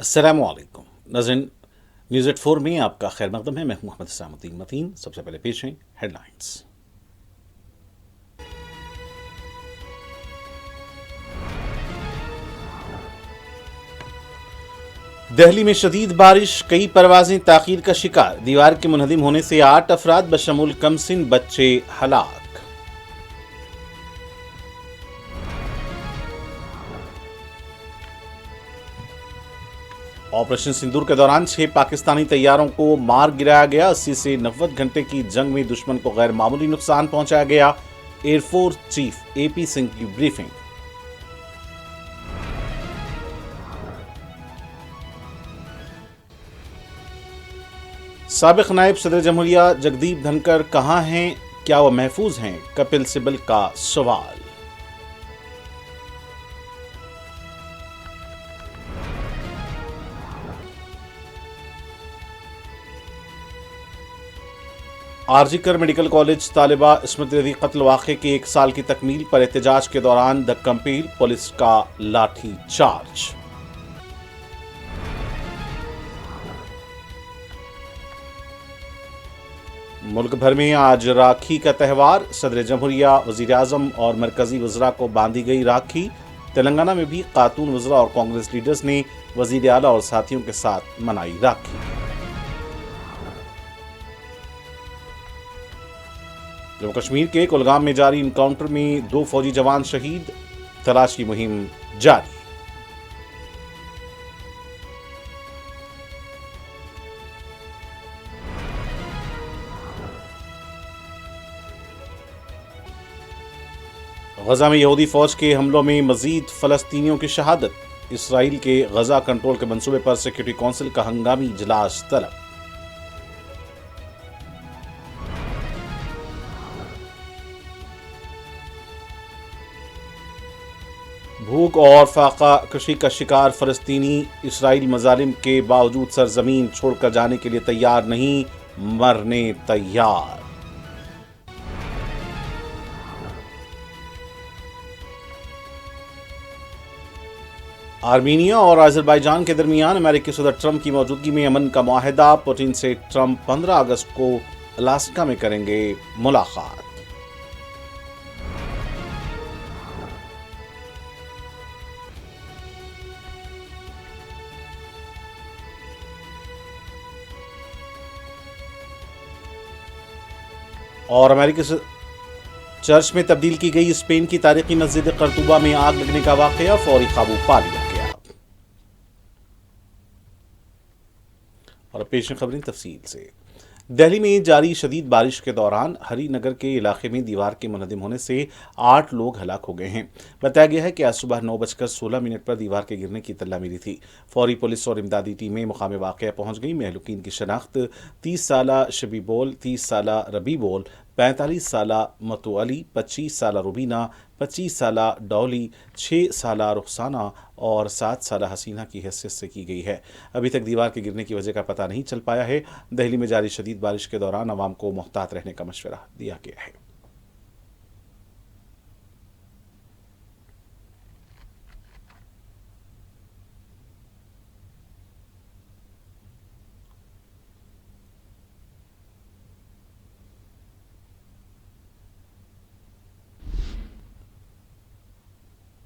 अस्सलामु अलैकुम नाज़रीन। न्यूज़ एट 4 में आपका खैर मकदम है। मैं हूं मोहम्मद इस्लामुद्दीन मतीन। सबसे पहले पेश हैं हेडलाइंस। दिल्ली में शदीद बारिश, कई परवाजें ताखीर का शिकार। दीवार के मुनहदिम होने से 8 अफराद बशमूल कमसिन बच्चे हलाक। ऑपरेशन सिंदूर के दौरान 6 पाकिस्तानी तैयारों को मार गिराया गया। 80 से 90 घंटे की जंग में दुश्मन को गैर मामूली नुकसान पहुंचाया गया। एयरफोर्स चीफ AP सिंह की ब्रीफिंग। साबिक नायब सदर जमहूरिया जगदीप धनखड़ कहां हैं, क्या वो महफूज हैं? कपिल सिब्बल का सवाल। आरजीकर मेडिकल कॉलेज तालिबा स्मृति कत्ल वाक़े के 1 साल की तकमील पर एहतजाज के दौरान द कंपील, पुलिस का लाठी चार्ज। मुल्क भर में आज राखी का त्यौहार। सदर जमहूरिया, वज़ीर आज़म और मरकजी वज़रा को बांधी गई राखी। तेलंगाना में भी खातून वज़रा और कांग्रेस लीडर्स ने वज़ीर आला और साथियों के साथ मनाई राखी। जम्मू कश्मीर के कुलगाम में जारी इनकाउंटर में 2 फौजी जवान शहीद। तलाश की मुहिम जारी। गजा में यहूदी फौज के हमलों में मजीद फलस्तीनियों की शहादत। इसराइल के गजा कंट्रोल के मंसूबे पर सिक्योरिटी काउंसिल का हंगामी इजलास तलब। भूख और फाका कशी का शिकार फलस्तीनी। इसराइल मजालिम के बावजूद सरजमीन छोड़कर जाने के लिए तैयार नहीं, मरने तैयार। आर्मीनिया और अजरबैजान के दरमियान अमेरिकी सदर ट्रंप की मौजूदगी में अमन का मुआहदा। पुतिन से ट्रंप 15 अगस्त को अलास्का में करेंगे मुलाकात। और अमेरिकी चर्च में तब्दील की गई स्पेन की तारीखी मस्जिद कर्तुबा में आग लगने का वाकया, फौरी काबू पा लिया गया। और पेश खबरें तफसील से। दिल्ली में जारी शदीद बारिश के दौरान हरिनगर के इलाके में दीवार के मुनहदिम होने से 8 लोग हलाक हो गए हैं। बताया गया है कि आज सुबह 9:16 पर दीवार के गिरने की इत्तला मिली थी। फौरी पुलिस और इमदादी टीमें मुकाम वाक़या पहुंच गई। महलूकीन की शनाख्त 30 साला शबीबोल, 30 साला रबीबोल, 45 साला मतू अली, 25 साला रुबीना, 25 साला डॉली, 6 साला रुखसाना और 7 साला हसीना की हैसियत से की गई है। अभी तक दीवार के गिरने की वजह का पता नहीं चल पाया है। दिल्ली में जारी शदीद बारिश के दौरान आवाम को मुहतात रहने का मशवरा दिया गया है।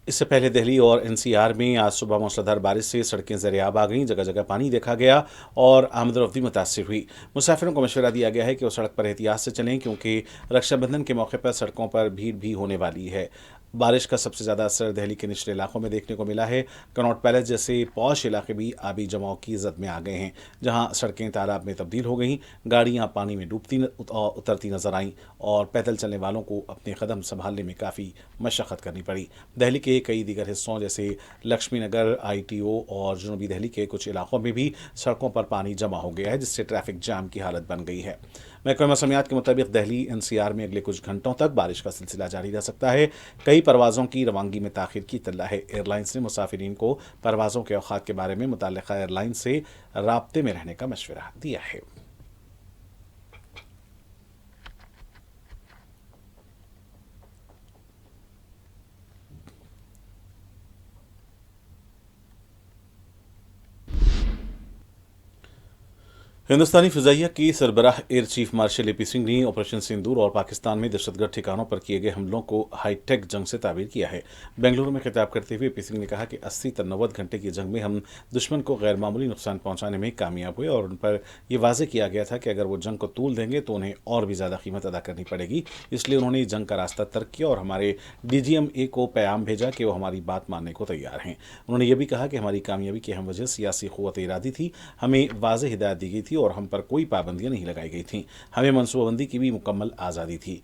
इससे पहले दिल्ली और NCR में आज सुबह मूसलाधार बारिश से सड़कें ज़रियाब आ गईं। जगह जगह पानी देखा गया और आमदरफ्ती मुतासिर हुई। मुसाफिरों को मशवरा दिया गया है कि वो सड़क पर एहतियात से चलें, क्योंकि रक्षाबंधन के मौके पर सड़कों पर भीड़ भी होने वाली है। बारिश का सबसे ज़्यादा असर दिल्ली के निचले इलाकों में देखने को मिला है। कनॉट पैलेस जैसे पॉश इलाके भी आबी जमाव की जद में आ गए हैं, जहां सड़कें तालाब में तब्दील हो गईं, गाड़ियां पानी में डूबती उतरती नजर आईं और पैदल चलने वालों को अपने कदम संभालने में काफ़ी मशक्क़त करनी पड़ी। दिल्ली के कई दीगर हिस्सों जैसे लक्ष्मी नगर, ITO और जनूबी दिल्ली के कुछ इलाकों में भी सड़कों पर पानी जमा हो गया है, जिससे ट्रैफिक जाम की हालत बन गई है। महकमा मौसमियात के मुताबिक दिल्ली NCR में अगले कुछ घंटों तक बारिश का सिलसिला जारी रह सकता है। कई परवाज़ों की रवानगी में ताख़ीर की इत्तला है। एयरलाइंस ने मुसाफिरीन को परवाज़ों के औक़ात के बारे में मुतल्लिक़ा एयरलाइन से राब्ते में रहने का मशवरा दिया है। हिंदुस्तानी फिजाइया की सरबराह air chief marshal AP Singh ने ऑपरेशन सिंदूर और पाकिस्तान में दहशतगर्द ठिकानों पर किए गए हमलों को हाईटेक जंग से ताबीर किया है। बेंगलुरु में खिताब करते हुए एपी सिंह ने कहा कि 80-90 घंटे की जंग में हम दुश्मन को गैर मामूली नुकसान पहुंचाने में कामयाब हुए और उन पर यह वाजे किया गया था कि अगर वो जंग को तूल देंगे तो उन्हें और भी ज़्यादा कीमत अदा करनी पड़ेगी। इसलिए उन्होंने जंग का रास्ता तर्क किया और हमारे DGMA को पैगाम भेजा कि वो हमारी बात मानने को तैयार हैं। उन्होंने ये भी कहा कि हमारी कामयाबी की अहम वजह सियासी क़ुव्वत इरादी थी। हमें वाज़ेह हिदायत दी गई थी और हम पर कोई पाबंदियां नहीं लगाई गई थीं। हमें मनसूबाबंदी की भी मुकम्मल आज़ादी थी।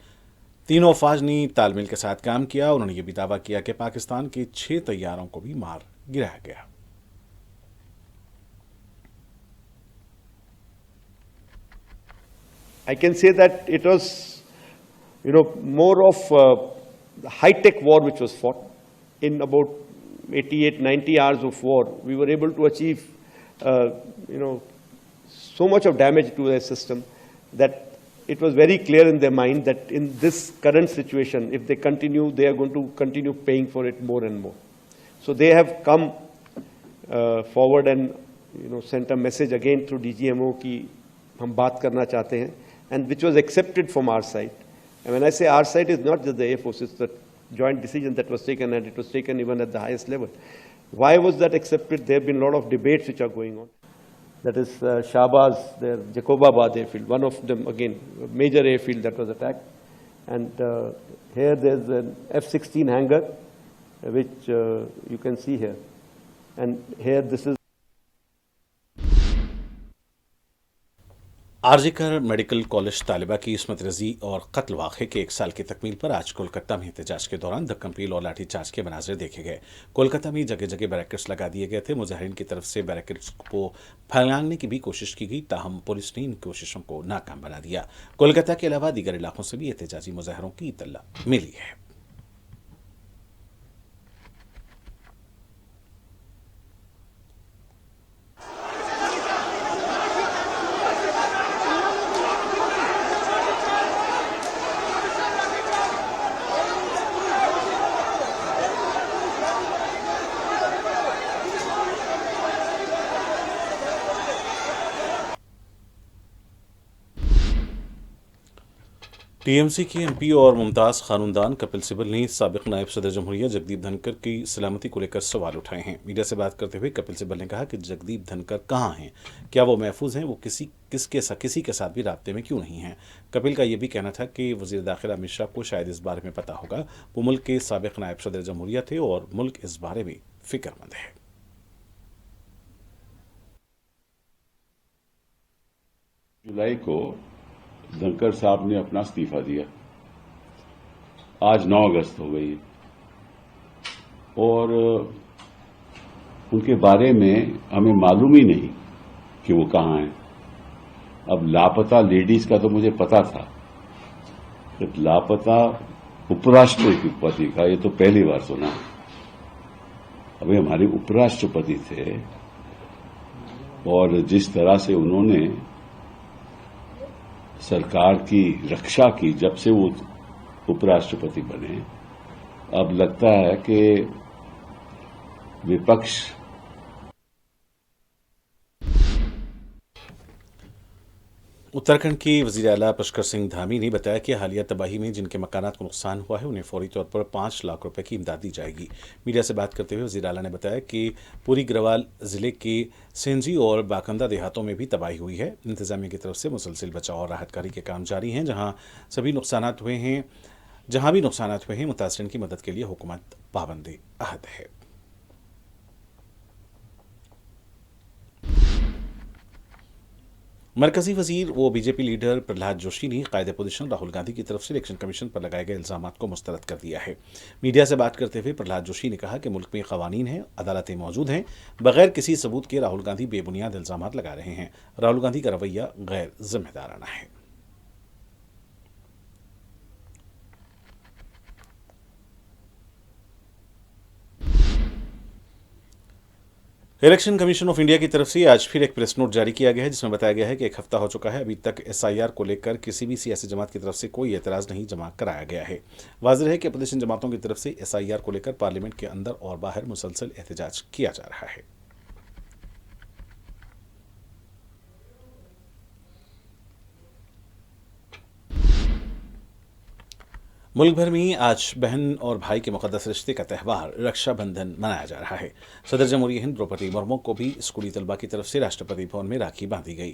तीनों अफवाज ने तालमेल के साथ काम किया। उन्होंने ये भी दावा किया कि पाकिस्तान के 6 तैयारों को भी मार गिराया गया। I can say that it was, more of the high-tech war which was fought. In about 88, 90 hours of war, we were able to achieve, so much of damage to their system that it was very clear in their mind that in this current situation, if they continue, they are going to continue paying for it more and more. So they have come forward and sent a message again through DGMO कि हम बात करना चाहते हैं, and which was accepted from our side. And when I say our side, it's not just the Air Force, it's the joint decision that was taken, and it was taken even at the highest level. Why was that accepted? There have been a lot of debates which are going on. That is Shahbaz, their Jacobabad airfield, one of them, again, a major airfield that was attacked. And here there's an F-16 hangar, which you can see here. And here this is RG Kar medical college तालिबा की इस्मत रजी और कत्ल वाक़े के 1 साल की तकमील पर आज कोलकाता में एहतजाज के दौरान धक्कम पील और लाठीचार्ज के मनाज़र देखे गए। कोलकाता में जगह जगह बैरिकेड्स लगा दिए गए थे। मुजाहिरीन की तरफ से बैरिकेड्स को फैलाने की भी कोशिश की गई, ताहम पुलिस ने इन कोशिशों को नाकाम बना दिया। कोलकाता के अलावा दीगर इलाकों से भी एहतजाजी मुजाहरों की इत्तला मिली है। टीएमसी के MP और मुमताज़ खानदान कपिल सिब्बल ने साबिक नायब सदर जमहूरिया जगदीप धनखड़ की सलामती को लेकर सवाल उठाए हैं। मीडिया से बात करते हुए कपिल सिब्बल ने कहा कि जगदीप धनखड़ कहाँ हैं, क्या वो महफूज हैं, वो किसी के साथ भी राब्ते में क्यों नहीं हैं। कपिल का ये भी कहना था कि वज़ीर दाखिला अमित शाह को शायद इस बारे में पता होगा। वो मुल्क के साबिक नायब सदर जमहूरिया थे और मुल्क इस बारे में फिक्रमंद है। जुलाई को धनखड़ साहब ने अपना इस्तीफा दिया। आज 9 अगस्त हो गई और उनके बारे में हमें मालूम ही नहीं कि वो कहाँ हैं। अब लापता लेडीज का तो मुझे पता था, कि लापता उपराष्ट्रपति का ये तो पहली बार सुना। अभी हमारे उपराष्ट्रपति थे और जिस तरह से उन्होंने सरकार की रक्षा की जब से वो उपराष्ट्रपति बने, अब लगता है कि विपक्ष उत्तराखंड के वज़ीर आला पुष्कर सिंह धामी ने बताया कि हालिया तबाही में जिनके मकानात को नुकसान हुआ है उन्हें फौरी तौर पर 5 लाख रुपए की इमदाद दी जाएगी। मीडिया से बात करते हुए वज़ीर आला ने बताया कि पूरी गढ़वाल जिले के सेंजी और बाकंदा देहातों में भी तबाही हुई है। इंतजामिया की तरफ से मुसलसिल बचाव और राहत कार्य के काम जारी हैं। जहाँ भी नुकसानात हुए हैं मुतासरीन की मदद के लिए हुकूमत पाबंद अहद है। मरकजी वजीर व बीजेपी लीडर प्रहलाद जोशी ने कायद अपोजिशन राहुल गांधी की तरफ से इलेक्शन कमीशन पर लगाए गए इल्जामात को मुस्तरद कर दिया है। मीडिया से बात करते हुए प्रहलाद जोशी ने कहा कि मुल्क में कवानीन हैं, अदालतें मौजूद हैं, बगैर किसी सबूत के राहुल गांधी बेबुनियाद इल्जामात लगा रहे हैं। राहुल गांधी का रवैया गैर जिम्मेदाराना है। इलेक्शन कमीशन ऑफ इंडिया की तरफ से आज फिर एक प्रेस नोट जारी किया गया है, जिसमें बताया गया है कि 1 हफ्ता हो चुका है, अभी तक SIR को लेकर किसी भी सियासी जमात की तरफ से कोई एतराज़ नहीं जमा कराया गया है। वाज़ेह है कि अपोजिशन जमातों की तरफ से SIR को लेकर पार्लियामेंट के अंदर और बाहर मुसलसल एहतजाज किया जा रहा है। ملک بھر میں آج بہن اور بھائی کے مقدس رشتے کا تہوار رکشا بندھن منایا جا رہا ہے۔ صدر جمہوریہ ہند دروپدی مرمو کو بھی اسکولی طلبہ کی طرف سے راشٹرپتی بھون میں راکھی باندھی گئی۔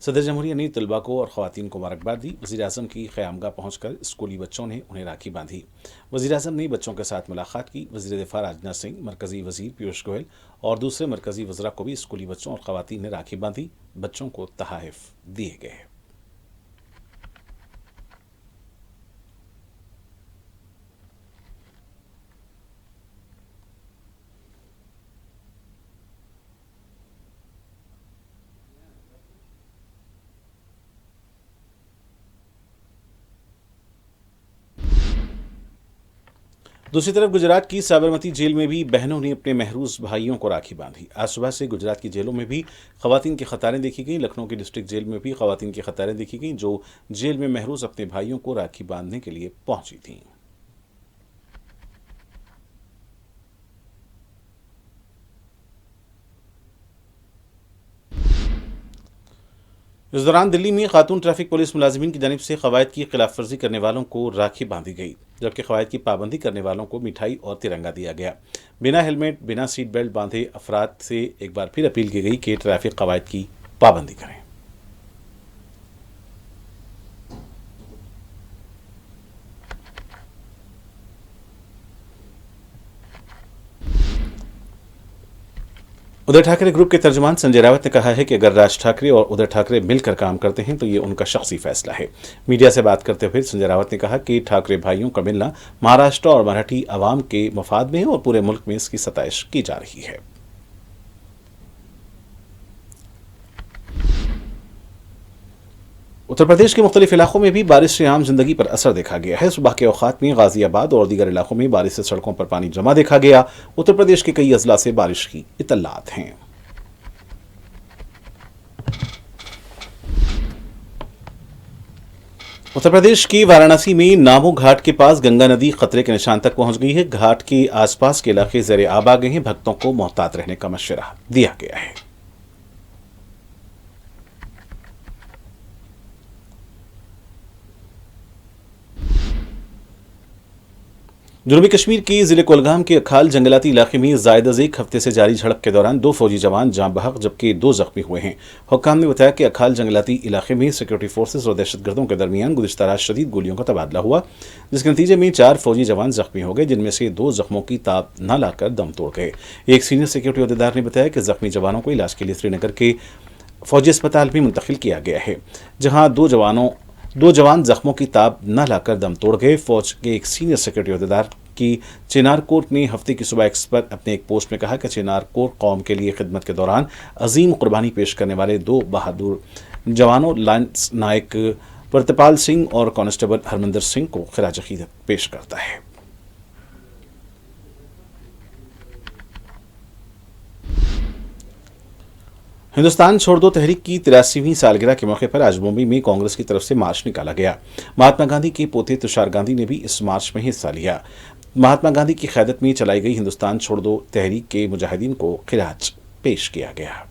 صدر جمہوریہ نے طلبہ کو اور خواتین کو مبارکباد دی۔ وزیر اعظم کی قیامگاہ پہنچ کر اسکولی بچوں نے انہیں راکھی باندھی۔ وزیر اعظم نے بچوں کے ساتھ ملاقات کی۔ وزیر دفاع راجناتھ سنگھ، مرکزی وزیر پیوش گوئل اور دوسرے مرکزی وزراء کو بھی اسکولی بچوں اور خواتین نے راکھی باندھی۔ بچوں کو تحائف دیے گئے۔ دوسری طرف گجرات کی سابرمتی جیل میں بھی بہنوں نے اپنے محروس بھائیوں کو راکھی باندھی۔ آج صبح سے گجرات کی جیلوں میں بھی خواتین کی قطاریں دیکھی گئیں۔ لکھنؤ کی ڈسٹرکٹ جیل میں بھی خواتین کی قطاریں دیکھی گئیں جو جیل میں محروس اپنے بھائیوں کو راکھی باندھنے کے لیے پہنچی تھیں۔ اس دوران دلی میں خاتون ٹریفک پولیس ملازمین کی جانب سے قواعد کی خلاف ورزی کرنے والوں کو راکھی باندھی گئی، جبکہ قواعد کی پابندی کرنے والوں کو مٹھائی اور ترنگا دیا گیا۔ بنا ہیلمٹ، بنا سیٹ بیلٹ باندھے افراد سے ایک بار پھر اپیل کی گئی کہ ٹریفک قواعد کی پابندی کریں۔ ادھر ٹھاکرے گروپ کے ترجمان سنجے راوت نے کہا ہے کہ اگر راج ٹھاکرے اور ادھر ٹھاکرے مل کر کام کرتے ہیں تو یہ ان کا شخصی فیصلہ ہے۔ میڈیا سے بات کرتے ہوئے سنجے راوت نے کہا کہ ٹھاکرے بھائیوں کا ملنا مہاراشٹر اور مراٹھی عوام کے مفاد میں ہے اور پورے ملک میں اس کی ستائش کی جا رہی ہے۔ اتر پردیش کے مختلف علاقوں میں بھی بارش سے عام زندگی پر اثر دیکھا گیا ہے۔ صبح کے اوقات میں غازی آباد اور دیگر علاقوں میں بارش سے سڑکوں پر پانی جمع دیکھا گیا۔ اتر پردیش کے کئی اضلاع سے بارش کی اطلاعات ہیں۔ اتر پردیش کی وارانسی میں نامو گھاٹ کے پاس گنگا ندی خطرے کے نشان تک پہنچ گئی ہے۔ گھاٹ کے آس پاس کے علاقے زیر آب آ گئے ہیں۔ بھکتوں کو محتاط رہنے کا مشورہ دیا گیا ہے۔ جنوبی کشمیر کے ضلع کولگام کے اکھال جنگلاتی علاقے میں زائد از ایک ہفتے سے جاری جھڑپ کے دوران 2 فوجی جوان جاں بحق جبکہ 2 زخمی ہوئے ہیں۔ حکام نے بتایا کہ اکھال جنگلاتی علاقے میں سیکورٹی فورسز اور دہشت گردوں کے درمیان گزشتہ رات شدید گولیوں کا تبادلہ ہوا، جس کے نتیجے میں 4 فوجی جوان زخمی ہو گئے، جن میں سے 2 زخموں کی تاب نہ لا کر دم توڑ گئے۔ ایک سینئر سیکورٹی عہدیدار نے بتایا کہ زخمی جوانوں کو علاج کے لیے سری نگر کے فوجی اسپتال میں منتقل کیا گیا ہے، جہاں 2 جوان زخموں کی تاب نہ لا کر دم توڑ گئے۔ فوج کے ایک سینئر سیکورٹی عہدیدار کی چنار کوٹ نے ہفتے کی صبح ایکس پر اپنے ایک پوسٹ میں کہا کہ چنار کوٹ قوم کے لیے خدمت کے دوران عظیم قربانی پیش کرنے والے 2 بہادر جوانوں لانس نائک پرتپال سنگھ اور کانسٹیبل ہرمندر سنگھ کو خراج عقیدت پیش کرتا ہے۔ ہندوستان چھوڑ دو تحریک کی 83ویں سالگرہ کے موقع پر آج ممبئی میں کانگریس کی طرف سے مارچ نکالا گیا۔ مہاتما گاندھی کے پوتے تشار گاندھی نے بھی اس مارچ میں حصہ لیا۔ مہاتما گاندھی کی قیادت میں چلائی گئی ہندوستان چھوڑ دو تحریک کے مجاہدین کو خراج پیش کیا گیا۔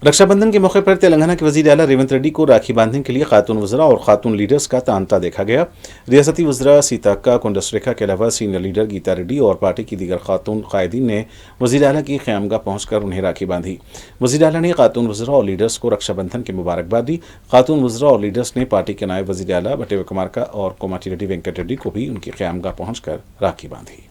رکشا بندھن کے موقع پر تلنگانہ کے وزیر اعلیٰ ریونت ریڈی کو راکھی باندھنے کے لیے خاتون وزراء اور خاتون لیڈرز کا تانتا دیکھا گیا۔ ریاستی وزراء سیتاکا کنڈسریکھا کے علاوہ سینئر لیڈر گیتا ریڈی اور پارٹی کی دیگر خاتون قائدین نے وزیر اعلیٰ کی قیامگاہ پہنچ کر انہیں راکھی باندھی۔ وزیر اعلیٰ نے خاتون وزراء اور لیڈرز کو رکشا بندھن کی مبارکباد دی۔ خاتون وزراء اور لیڈرز نے پارٹی کے نائب وزیر اعلیٰ بٹے وکرمارکا اور کوماٹی ریڈی وینکٹ ریڈی کو بھی ان کی قیامگاہ پہنچ کر راکھی باندھی۔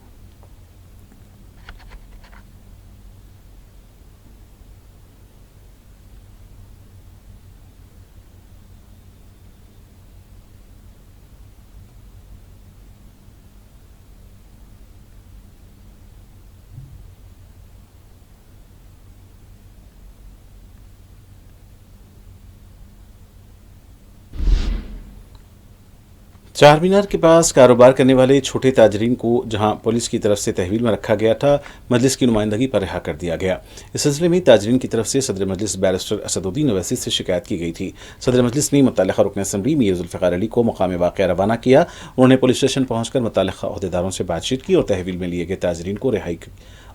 چار مینار کے پاس کاروبار کرنے والے چھوٹے تاجرین کو جہاں پولیس کی طرف سے تحویل میں رکھا گیا تھا، مجلس کی نمائندگی پر رہا کر دیا گیا۔ اس سلسلے میں تاجرین کی طرف سے صدر مجلس بیرسٹر اسد الدین اویسی سے شکایت کی گئی تھی۔ صدر مجلس نے متعلقہ رکن اسمبلی میر ذوالفقار علی کو مقام واقعہ روانہ کیا۔ انہوں نے پولیس اسٹیشن پہنچ کر متعلقہ عہدیداروں سے بات چیت کی اور تحویل میں لیے گئے تاجرین کو رہائی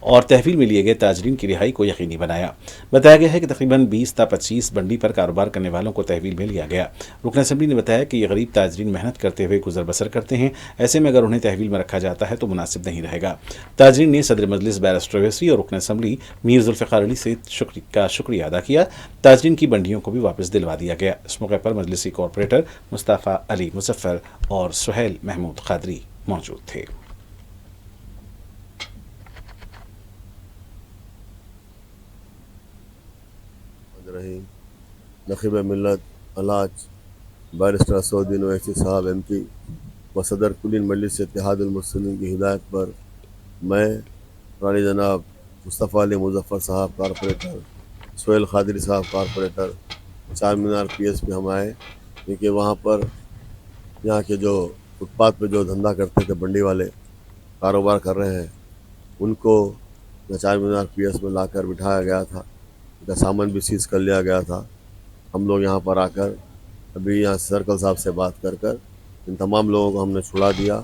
اور تحویل میں لیے گئے تاجرین کی رہائی کو یقینی بنایا۔ بتایا گیا ہے کہ تقریباً 20 تا 25 بنڈی پر کاروبار کرنے والوں کو تحویل میں لیا گیا۔ رکن اسمبلی نے بتایا کہ یہ غریب تاجرین محنت کرتے ہوئے گزر بسر کرتے ہیں، ایسے میں اگر انہیں تحویل میں رکھا جاتا ہے تو مناسب نہیں رہے گا۔ تاجرین نے صدر مجلس بیرسٹر اویسی اور رکن اسمبلی میر ذوالفقار علی سے شکریہ ادا کیا۔ تاجرین کی بنڈیوں کو بھی واپس دلوا دیا گیا۔ اس موقع پر مجلسی کارپوریٹر مصطفیٰ علی مظفر اور سہیل محمود قادری موجود تھے۔ نقیب ملت الحاج بیرسٹر اسدالدین اویسی صاحب MP و صدر کلین مجلس اتحاد المسلمین کی ہدایت پر میں رانی جناب مصطفیٰ علی مظفر صاحب کارپوریٹر، سہیل قادری صاحب کارپوریٹر، چار مینار PS پہ ہم آئے، کیونکہ وہاں پر یہاں کے جو فٹ پاتھ پہ جو دھندا کرتے تھے بنڈی والے کاروبار کر رہے ہیں، ان کو چار مینار PS میں لا کر بٹھایا گیا تھا، ان کا سامان بھی سیز کر لیا گیا تھا۔ ہم لوگ یہاں پر آ کر ابھی یہاں سرکل صاحب سے بات کر ان تمام لوگوں کو ہم نے چھڑا دیا،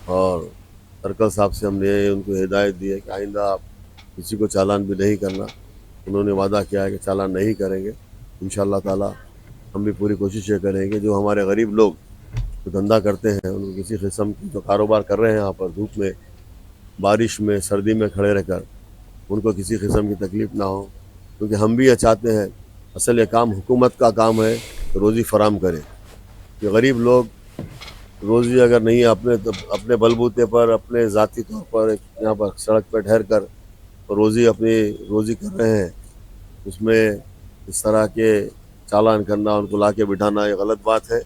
اور سرکل صاحب سے ہم نے ان کو ہدایت دی ہے کہ آئندہ آپ کسی کو چالان بھی نہیں کرنا۔ انہوں نے وعدہ کیا ہے کہ چالان نہیں کریں گے۔ انشاءاللہ تعالی ہم بھی پوری کوشش یہ کریں گے جو ہمارے غریب لوگ جو دھندا کرتے ہیں، ان کو کسی قسم کی جو کاروبار کر رہے ہیں یہاں پر دھوپ میں، بارش میں، سردی میں کھڑے رہ کر، ان کو کسی قسم کی تکلیف نہ ہو، کیونکہ ہم بھی یہ چاہتے ہیں، اصل یہ کام حکومت کا کام ہے کہ روزی فراہم کرے، کہ غریب لوگ روزی اگر نہیں اپنے بلبوتے پر، اپنے ذاتی طور پر یہاں پر سڑک پہ ٹھہر کر اپنی روزی کر رہے ہیں، اس میں اس طرح کے چالان کرنا، ان کو لا کے بٹھانا یہ غلط بات ہے۔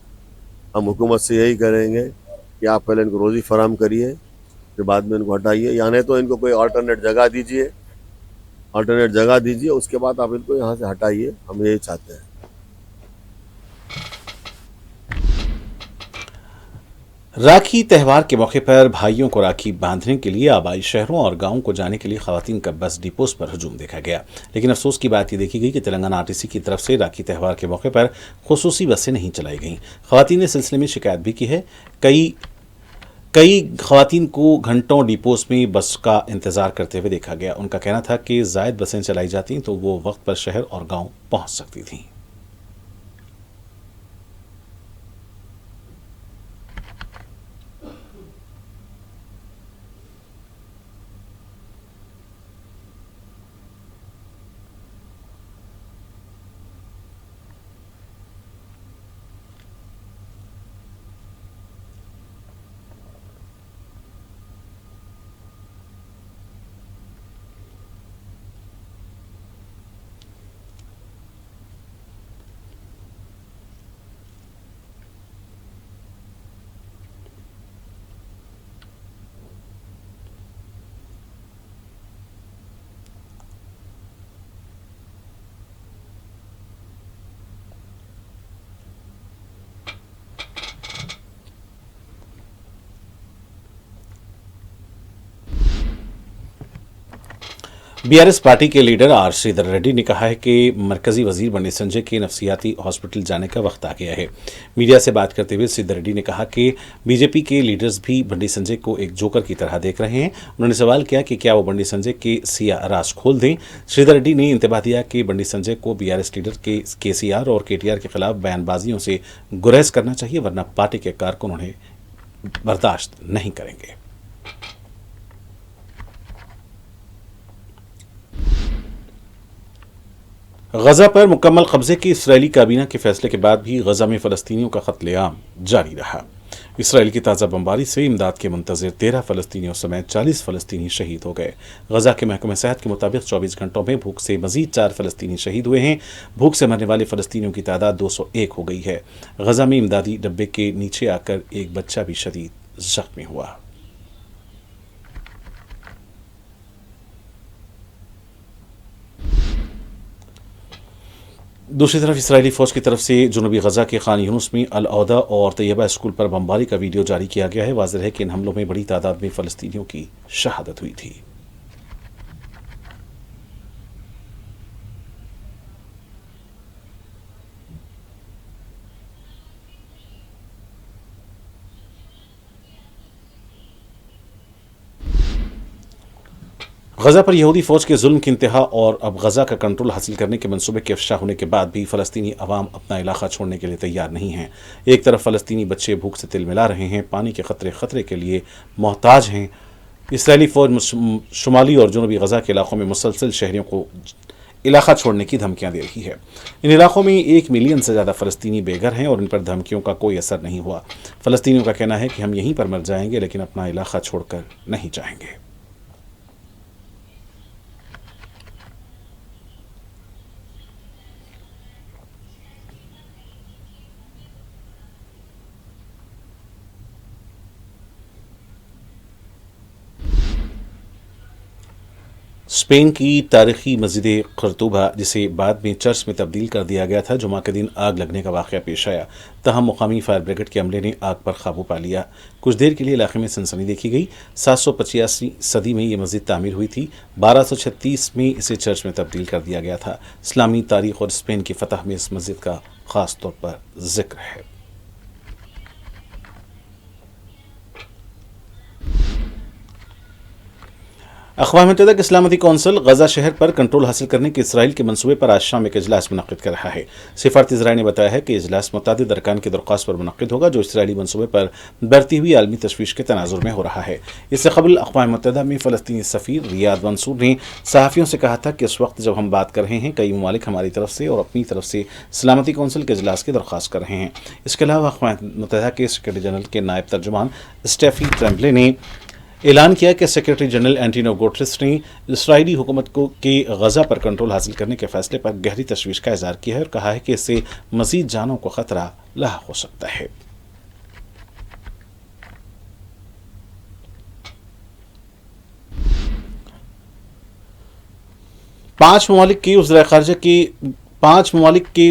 ہم حکومت سے یہی کریں گے کہ آپ پہلے ان کو روزی فراہم کریے، پھر بعد میں ان کو ہٹائیے، یا نہیں تو ان کو کوئی آلٹرنیٹ جگہ دیجیے، اس کے بعد آپ ان کو یہاں سے ہٹائیے، ہم یہی چاہتے ہیں۔ راکھی تہوار کے موقع پر بھائیوں کو راکھی باندھنے کے لیے آبائی شہروں اور گاؤں کو جانے کے لیے خواتین کا بس ڈپوز پر ہجوم دیکھا گیا، لیکن افسوس کی بات یہ دیکھی گئی کہ تلنگانہ RTC کی طرف سے راکھی تہوار کے موقع پر خصوصی بسیں نہیں چلائی گئیں۔ خواتین نے سلسلے میں شکایت بھی کی ہے۔ کئی خواتین کو گھنٹوں ڈپوز میں بس کا انتظار کرتے ہوئے دیکھا گیا۔ ان کا کہنا تھا کہ زائد بسیں چلائی جاتی تو وہ وقت پر شہر اور گاؤں پہنچ سکتی تھیں۔ BRS پارٹی کے لیڈر آر شریدر ریڈی نے کہا ہے کہ مرکزی وزیر بنڈی سنجے کے نفسیاتی ہاسپٹل جانے کا وقت آ گیا ہے۔ میڈیا سے بات کرتے ہوئے شریدر ریڈی نے کہا کہ BJP کے لیڈرز بھی بنڈی سنجے کو ایک جوکر کی طرح دیکھ رہے ہیں۔ انہوں نے سوال کیا کہ کیا وہ بنڈی سنجے کے سیاہ راز کھول دیں۔ شریدر ریڈی نے انتباہ دیا کہ بنڈی سنجے کو BRS لیڈر کے KCR اور KTR کے خلاف بیان بازیوں سے گریز کرنا چاہیے، ورنہ پارٹی کے کارکن انہیں برداشت نہیں کریں گے۔ غزہ پر مکمل قبضے کی اسرائیلی کابینہ کے فیصلے کے بعد بھی غزہ میں فلسطینیوں کا قتل عام جاری رہا۔ اسرائیل کی تازہ بمباری سے امداد کے منتظر 13 فلسطینیوں سمیت 40 فلسطینی شہید ہو گئے۔ غزہ کے محکمہ صحت کے مطابق 24 گھنٹوں میں بھوک سے مزید 4 فلسطینی شہید ہوئے ہیں۔ بھوک سے مرنے والے فلسطینیوں کی تعداد 201 ہو گئی ہے۔ غزہ میں امدادی ڈبے کے نیچے آ کر ایک بچہ بھی شدید زخمی ہوا۔ دوسری طرف اسرائیلی فوج کی طرف سے جنوبی غزہ کے خان یونس میں العودہ اور طیبہ اسکول پر بمباری کا ویڈیو جاری کیا گیا ہے۔ واضح ہے کہ ان حملوں میں بڑی تعداد میں فلسطینیوں کی شہادت ہوئی تھی۔ गजा पर यहूदी फौज के जुल्म की इंतहा और अब गजा का कंट्रोल हासिल करने के मंसूबे के अफशा होने के बाद भी फलस्तीनी अवाम अपना इलाका छोड़ने के लिए तैयार नहीं हैं। एक तरफ फलस्तीनी बच्चे भूख से तिलमिला रहे हैं, पानी के खतरे के लिए मोहताज हैं। इसराइली फौज शुमाली और जनूबी गजा के इलाकों में मुसलसल शहरियों को इलाका छोड़ने की धमकियां दे रही है। इन इलाकों में 1 मिलियन से ज़्यादा फ़लस्तीनी बेघर हैं और इन पर धमकियों का कोई असर नहीं हुआ। फ़लस्तीनियों का कहना है कि हम यहीं पर मर जाएंगे, लेकिन अपना इलाका छोड़कर नहीं जाएंगे। स्पेन की तारीखी मस्जिद कुर्तुबा, जिसे बाद में चर्च में तब्दील कर दिया गया था, जुमा के दिन आग लगने का वाक़या पेश आया। तहम मुकामी फायर ब्रिगेड के अमले ने आग पर काबू पा लिया। कुछ देर के लिए इलाके में सनसनी देखी गई। 785 सदी में ये मस्जिद तामीर हुई थी। 1236 में इसे चर्च में तब्दील कर दिया गया था। इस्लामी तारीख और स्पेन की फतह में इस मस्जिद का ख़ास तौर पर जिक्र है। अक़वाम मुत्तहिदा की सलामती कौंसिल गजा शहर पर कंट्रोल हासिल करने के इसराइल के मंसूबे पर आज शाम एक इजलास मुनक़्क़िद कर रहा है। सिफारती ज़राए ने बताया है कि इजलास मुतअद्दिद अरकान की दरख्वास्त पर मुनक़्क़िद होगा, जो इसराइली मंसूबे पर बढ़ती हुई आलमी तशवीश के तनाजुर में हो रहा है। इससे कबल अक़वाम मुत्तहिदा में फ़लस्तीनी सफ़ीर रियाद मंसूर ने सहाफ़ियों से कहा था कि इस वक्त जब हम बात कर रहे हैं, कई ममालिक हमारी तरफ से और अपनी तरफ से सलामती कौंसिल के इजलास की दरख्वास्त कर रहे हैं। इसके अलावा अक़वाम मुत्तहिदा के सेक्रेटरी जनरल के नायब तर्जुमान स्टेफ़ी ट्रेम्बले ने ऐलान किया कि सेक्रेटरी जनरल एंटोनियो गुटेरेस ने इसराइली हुकूमत को के गजा पर कंट्रोल हासिल करने के फैसले पर गहरी तशवीश का इज़हार किया है और कहा है कि इससे मज़ीद जानों को खतरा लाहक हो सकता है। पांच ममालिक के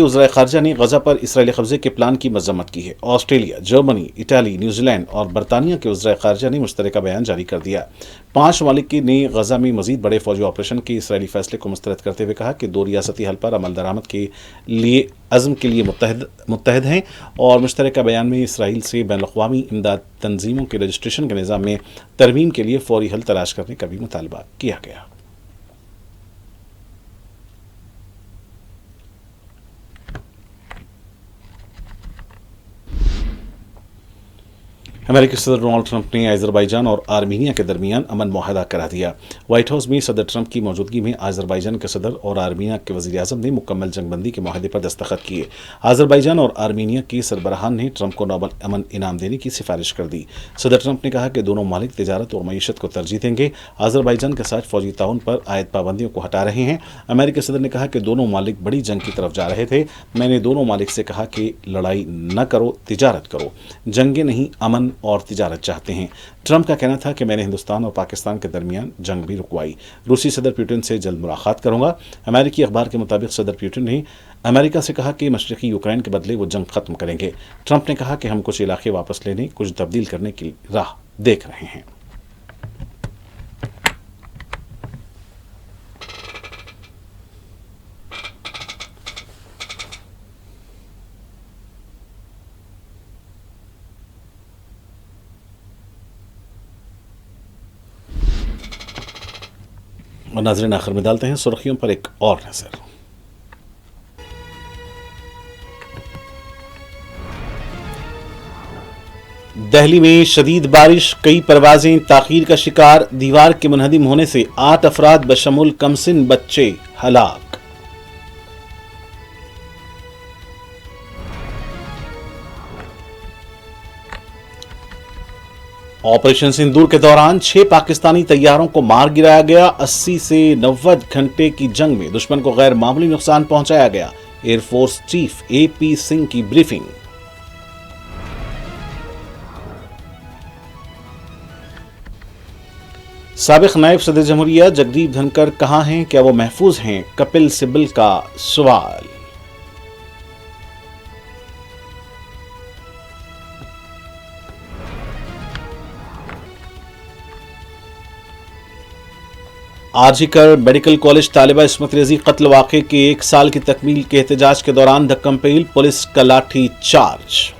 वज़ीर ख़ारजा ने गजा पर इसराइली कब्जे के प्लान की मज़म्मत की है। ऑस्ट्रेलिया, जर्मनी, इटाली, न्यूजीलैंड और बरतानिया के वज़ीर ख़ारजा ने मुश्तरका बयान जारी कर दिया। 5 ममालिक ने गजा में मज़ीद बड़े फौजी ऑपरेशन के इसराइली फैसले को मुस्तरद करते हुए कहा कि 2 रियासती हल पर अमल दरामद के लिए अज़्म के लिए मुत्तहद हैं और मुश्तरका बयान में इसराइल से बैनुल-अक़वामी इमदाद तंजीमों के रजिस्ट्रेशन के निज़ाम में तरमीम के लिए फ़ौरी हल तलाश करने का भी मुतालबा किया गया। अमेरिकी सदर डोनाल्ड ट्रंप ने अज़रबैजान और आर्मीनिया के दरमियान अमन मुआहदा करा दिया। व्हाइट हाउस में सदर ट्रंप की मौजूदगी में अज़रबैजान के सदर और आर्मीनिया के वज़ीर आज़म ने मुकम्मल जंगबंदी के मुआहदे पर दस्तखत किए। अज़रबैजान और आर्मीनिया के सरबराहान ने ट्रंप को नोबल अमन इनाम देने की सिफारिश कर दी। सदर ट्रंप ने कहा कि दोनों मालिक तिजारत और मईशत को तरजीह देंगे। अज़रबैजान के साथ फौजी ताउन पर आयद पाबंदियों को हटा रहे हैं। अमेरिकी सदर ने कहा कि दोनों मालिक बड़ी जंग की तरफ जा रहे थे। मैंने दोनों मालिक से कहा कि लड़ाई न करो, तिजारत करो। जंगे नहीं, अमन और तिजारत चाहते हैं। ट्रंप का कहना था कि मैंने हिंदुस्तान और पाकिस्तान के दरमियान जंग भी रुकवाई। रूसी सदर पुतिन से जल्द मुलाकात करूंगा। अमेरिकी अखबार के मुताबिक सदर पुतिन ने अमेरिका से कहा कि मशरकी यूक्रेन के बदले वो जंग खत्म करेंगे। ट्रंप ने कहा कि हम कुछ इलाके वापस लेने, कुछ तब्दील करने की राह देख रहे हैं। और नाज़रीन, आखिर में डालते हैं सुर्खियों पर एक और नजर। दिल्ली में शदीद बारिश, कई परवाजें ताखीर का शिकार। दीवार के मुनहदिम होने से 8 अफराद बशमुल कमसिन बच्चे हलाक। ऑपरेशन सिंदूर के दौरान 6 पाकिस्तानी तैयारों को मार गिराया गया। 80 से 90 घंटे की जंग में दुश्मन को गैर मामूली नुकसान पहुंचाया गया। एयरफोर्स चीफ AP सिंह की ब्रीफिंग। साबिक नायब सदर जमहूरिया जगदीप धनखड़ कहां हैं, क्या वो महफूज हैं? कपिल सिब्बल का सवाल। आरजीकर मेडिकल कॉलेज तालिबा इस्मत रेजी कत्ल वाक़े के 1 साल की तकमील के एहतजाज के दौरान धक्कम पेल, पुलिस का लाठी चार्ज।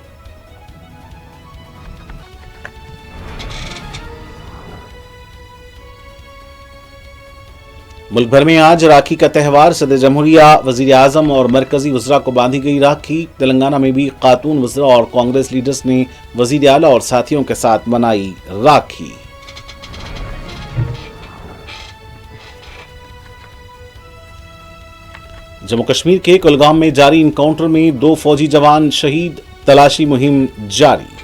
ملک بھر میں آج راکھی کا تہوار، صدر جمہوریہ، وزیر اعظم اور مرکزی وزراء کو باندھی گئی راکھی۔ تلنگانہ میں بھی خاتون وزراء اور کانگریس لیڈرز نے وزیر اعلیٰ اور ساتھیوں کے ساتھ منائی راکھی۔ جموں کشمیر کے کلگام میں جاری انکاؤنٹر میں 2 فوجی جوان شہید، تلاشی مہم جاری۔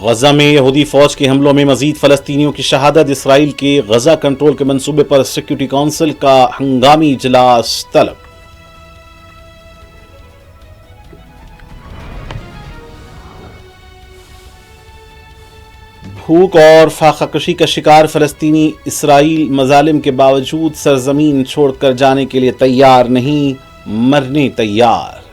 غزہ میں یہودی فوج کے حملوں میں مزید فلسطینیوں کی شہادت، اسرائیل کے غزہ کنٹرول کے منصوبے پر سیکورٹی کونسل کا ہنگامی اجلاس طلب۔ بھوک اور فاقہ کشی کا شکار فلسطینی، اسرائیل مظالم کے باوجود سرزمین چھوڑ کر جانے کے لیے تیار نہیں، مرنے تیار۔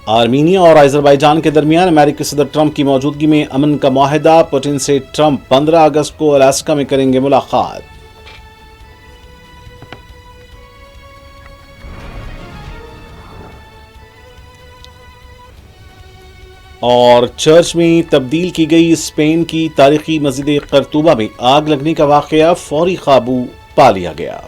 آرمینیا اور آذربائیجان کے درمیان امریکی صدر ٹرمپ کی موجودگی میں امن کا معاہدہ، پوٹن سے ٹرمپ 15 اگست کو الاسکا میں کریں گے ملاقات۔ اور چرچ میں تبدیل کی گئی اسپین کی تاریخی مسجد قرطبہ میں آگ لگنے کا واقعہ، فوری قابو پا لیا گیا۔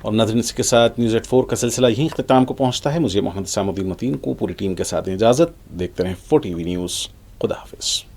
اور ناظرین، اس کے ساتھ نیوز 84 کا سلسلہ یہیں اختتام کو پہنچتا ہے۔ مجھے محمد اسام الدین متین کو پوری ٹیم کے ساتھ اجازت، دیکھتے رہیں 4 ٹی وی نیوز۔ خدا حافظ۔